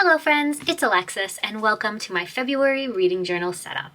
Hello friends, it's Alexis and welcome to my February reading journal setup.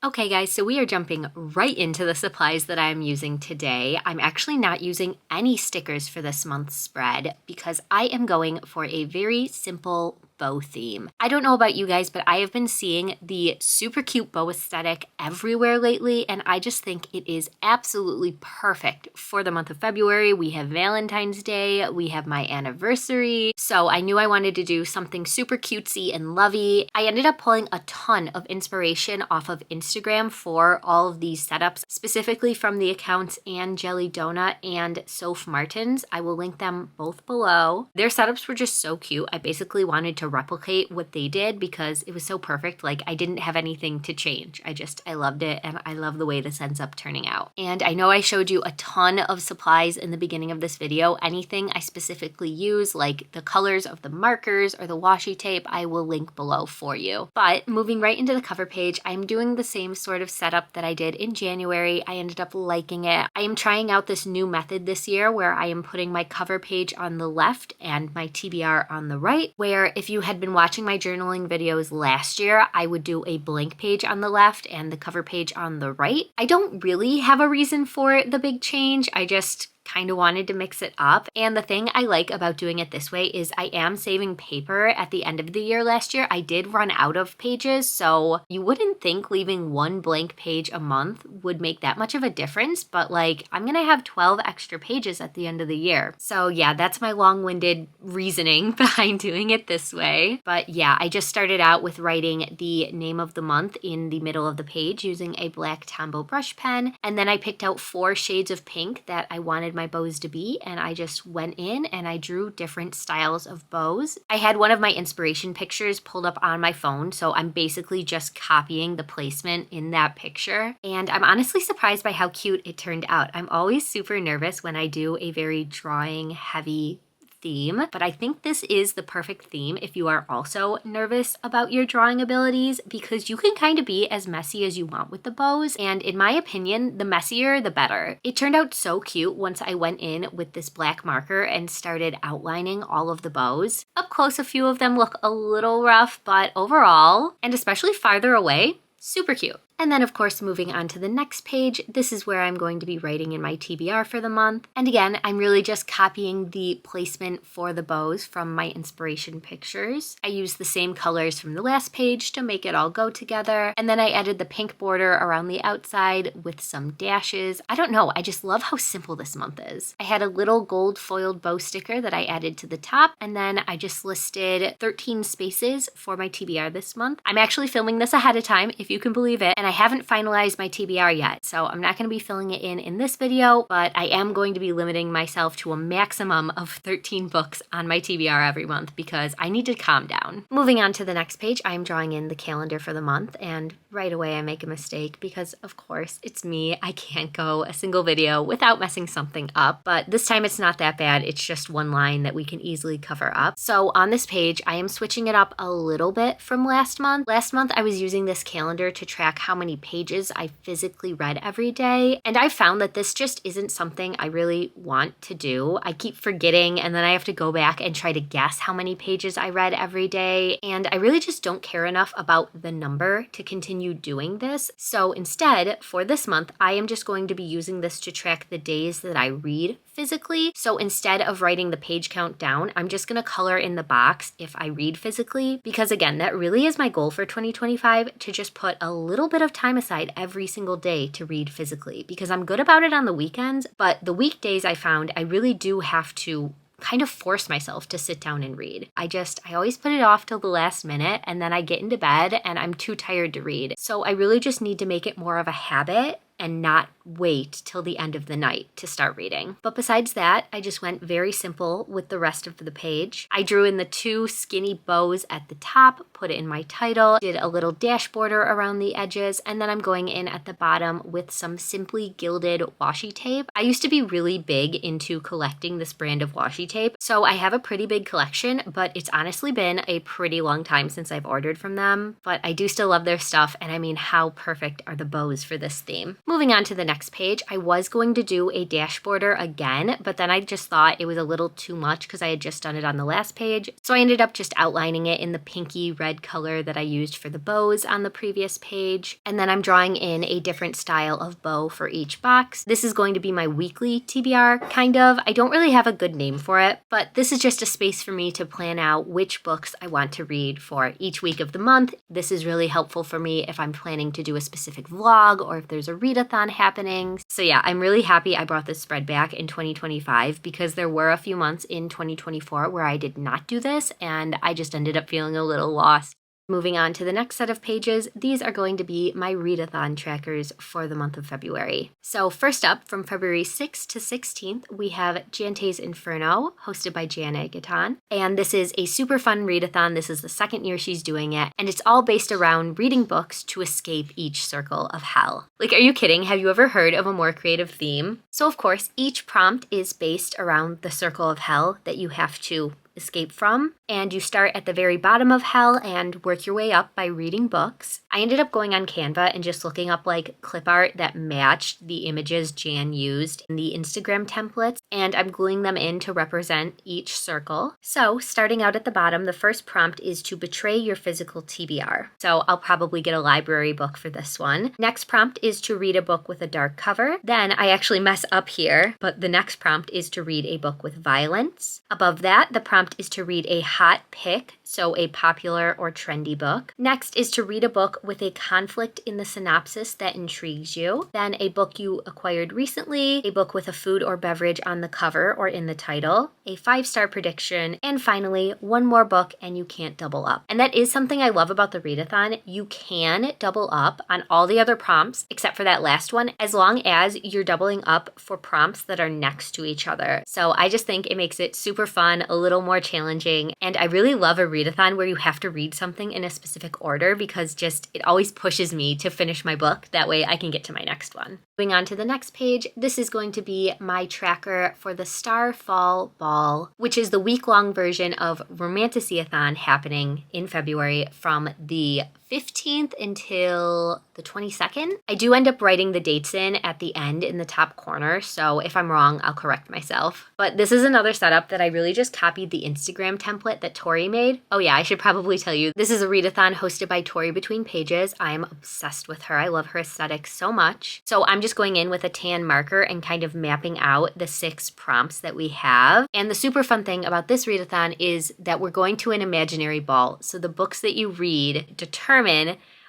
Okay guys, so we are jumping right into the supplies that I'm using today. I'm actually not using any stickers for this month's spread because I am going for a very simple bow theme. I don't know about you guys, but I have been seeing the super cute bow aesthetic everywhere lately, and I just think it is absolutely perfect for the month of February. We have Valentine's Day, we have my anniversary, so I knew I wanted to do something super cutesy and lovey. I ended up pulling a ton of inspiration off of Instagram for all of these setups, specifically from the accounts Anne Jelly Donut and Soph Martins. I will link them both below. Their setups were just so cute. I basically wanted to replicate what they did because it was so perfect. Like, I didn't have anything to change. I loved it, and I love the way this ends up turning out. And I know I showed you a ton of supplies in the beginning of this video. Anything I specifically use, like the colors of the markers or the washi tape, I will link below for you. But moving right into the cover page, I'm doing the same sort of setup that I did in January. I ended up liking it. I am trying out this new method this year where I am putting my cover page on the left and my TBR on the right, where if you had been watching my journaling videos last year, I would do a blank page on the left and the cover page on the right. I don't really have a reason for the big change. I just kind of wanted to mix it up. And the thing I like about doing it this way is I am saving paper at the end of the year. Last year, I did run out of pages, so you wouldn't think leaving one blank page a month would make that much of a difference, but like, I'm gonna have 12 extra pages at the end of the year. So yeah, that's my long-winded reasoning behind doing it this way. But yeah, I just started out with writing the name of the month in the middle of the page using a black Tombow brush pen, and then I picked out 4 shades of pink that I wanted my bows to be, and I just went in and I drew different styles of bows. I had one of my inspiration pictures pulled up on my phone, so I'm basically just copying the placement in that picture, and I'm honestly surprised by how cute it turned out. I'm always super nervous when I do a very drawing heavy theme, but I think this is the perfect theme if you are also nervous about your drawing abilities, because you can kind of be as messy as you want with the bows, and in my opinion, the messier the better. It turned out so cute once I went in with this black marker and started outlining all of the bows. Up close, a few of them look a little rough, but overall, and especially farther away, super cute. And then of course, moving on to the next page, this is where I'm going to be writing in my TBR for the month. And again, I'm really just copying the placement for the bows from my inspiration pictures. I used the same colors from the last page to make it all go together. And then I added the pink border around the outside with some dashes. I don't know, I just love how simple this month is. I had a little gold foiled bow sticker that I added to the top, and then I just listed 13 spaces for my TBR this month. I'm actually filming this ahead of time, if you can believe it, and I haven't finalized my TBR yet, so I'm not going to be filling it in this video, but I am going to be limiting myself to a maximum of 13 books on my TBR every month because I need to calm down. Moving on to the next page, I'm drawing in the calendar for the month, and right away I make a mistake because of course it's me. I can't go a single video without messing something up, but this time it's not that bad. It's just one line that we can easily cover up. So on this page, I am switching it up a little bit from last month. Last month I was using this calendar to track how many pages I physically read every day, and I found that this just isn't something I really want to do. I keep forgetting, and then I have to go back and try to guess how many pages I read every day, and I really just don't care enough about the number to continue doing this. So instead, for this month, I am just going to be using this to track the days that I read physically. So instead of writing the page count down, I'm just going to color in the box if I read physically, because again, that really is my goal for 2025, to just put a little bit of time aside every single day to read physically, because I'm good about it on the weekends, but the weekdays I found I really do have to kind of force myself to sit down and read. I always put it off till the last minute, and then I get into bed and I'm too tired to read. So I really just need to make it more of a habit and not wait till the end of the night to start reading. But besides that, I just went very simple with the rest of the page. I drew in the 2 skinny bows at the top, put it in my title, did a little dash border around the edges, and then I'm going in at the bottom with some simply gilded washi tape. I used to be really big into collecting this brand of washi tape, so I have a pretty big collection, but it's honestly been a pretty long time since I've ordered from them. But I do still love their stuff, and I mean, how perfect are the bows for this theme? Moving on to the next page, I was going to do a dash border again, but then I just thought it was a little too much because I had just done it on the last page. So I ended up just outlining it in the pinky red color that I used for the bows on the previous page. And then I'm drawing in a different style of bow for each box. This is going to be my weekly TBR, kind of. I don't really have a good name for it, but this is just a space for me to plan out which books I want to read for each week of the month. This is really helpful for me if I'm planning to do a specific vlog or if there's a readathon happening. So yeah, I'm really happy I brought this spread back in 2025 because there were a few months in 2024 where I did not do this and I just ended up feeling a little lost. Moving on to the next set of pages, these are going to be my readathon trackers for the month of February. So first up, from February 6th to 16th, we have Jante's Inferno, hosted by Jana Gaton. And this is a super fun readathon. This is the second year she's doing it, and it's all based around reading books to escape each circle of hell. Like, are you kidding? Have you ever heard of a more creative theme? So of course, each prompt is based around the circle of hell that you have to escape from, and you start at the very bottom of hell and work your way up by reading books. I ended up going on Canva and just looking up like clip art that matched the images Jan used in the Instagram templates, and I'm gluing them in to represent each circle. So starting out at the bottom, the first prompt is to betray your physical TBR. So I'll probably get a library book for this one. Next prompt is to read a book with a dark cover. Then I actually mess up here, but the next prompt is to read a book with violence. Above that, the prompt is to read a hot pick, so a popular or trendy book. Next is to read a book with a conflict in the synopsis that intrigues you. Then a book you acquired recently, a book with a food or beverage on the cover or in the title, a 5-star prediction, and finally, one more book and you can't double up. And that is something I love about the readathon. You can double up on all the other prompts except for that last one, as long as you're doubling up for prompts that are next to each other. So I just think it makes it super fun, a little more challenging, and I really love a readathon where you have to read something in a specific order because just it always pushes me to finish my book. That way I can get to my next one. Moving on to the next page, this is going to be my tracker for the Starfall Ball, which is the week-long version of Romantasy-a-thon happening in February from the 15th until the 22nd. I do end up writing the dates in at the end in the top corner, so if I'm wrong, I'll correct myself. But this is another setup that I really just copied the Instagram template that Tori made. Oh yeah, I should probably tell you, this is a readathon hosted by Tori Between Pages. I am obsessed with her. I love her aesthetic so much. So I'm just going in with a tan marker and kind of mapping out the 6 prompts that we have. And the super fun thing about this readathon is that we're going to an imaginary ball. So the books that you read determine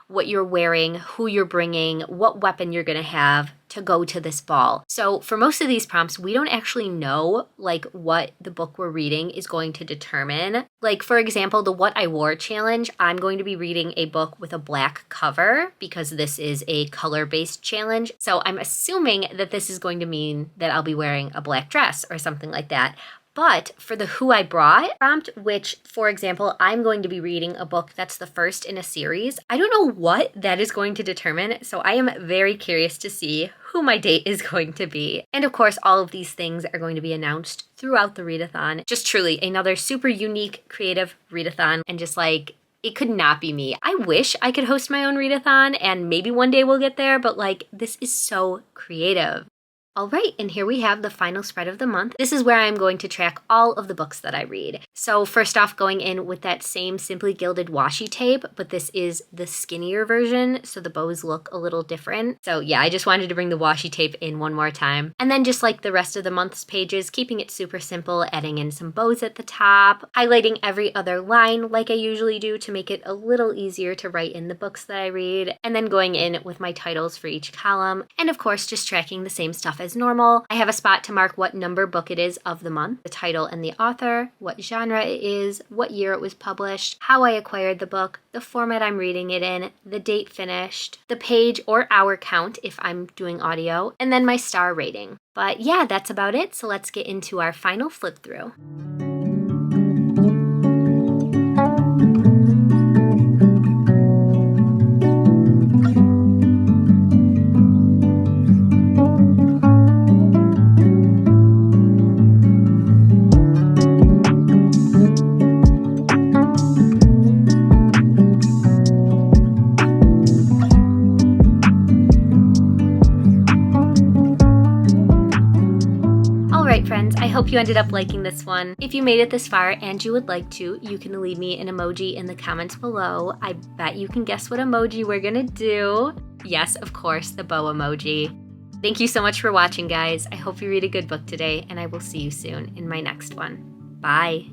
what you're wearing, who you're bringing, what weapon you're going to have to go to this ball. So for most of these prompts, we don't actually know like what the book we're reading is going to determine. Like for example, the What I Wore challenge, I'm going to be reading a book with a black cover because this is a color-based challenge. So I'm assuming that this is going to mean that I'll be wearing a black dress or something like that. But for the Who I Brought prompt, which, for example, I'm going to be reading a book that's the first in a series, I don't know what that is going to determine, so I am very curious to see who my date is going to be. And of course, all of these things are going to be announced throughout the readathon. Just truly another super unique, creative readathon, and just like, it could not be me. I wish I could host my own readathon, and maybe one day we'll get there, but like, this is so creative. All right, and here we have the final spread of the month. This is where I'm going to track all of the books that I read. So first off, going in with that same Simply Gilded washi tape, but this is the skinnier version, so the bows look a little different. So yeah, I just wanted to bring the washi tape in one more time. And then just like the rest of the month's pages, keeping it super simple, adding in some bows at the top, highlighting every other line like I usually do to make it a little easier to write in the books that I read, and then going in with my titles for each column, and of course just tracking the same stuff as normal. I have a spot to mark what number book it is of the month, the title and the author, what genre it is, what year it was published, how I acquired the book, the format I'm reading it in, the date finished, the page or hour count if I'm doing audio, and then my star rating. But yeah, that's about it, so let's get into our final flip through. hope you ended up liking this one. If you made it this far and you would like to, you can leave me an emoji in the comments below. I bet you can guess what emoji we're gonna do. Yes, of course, the bow emoji. Thank you so much for watching, guys. I hope you read a good book today, and I will see you soon in my next one. Bye.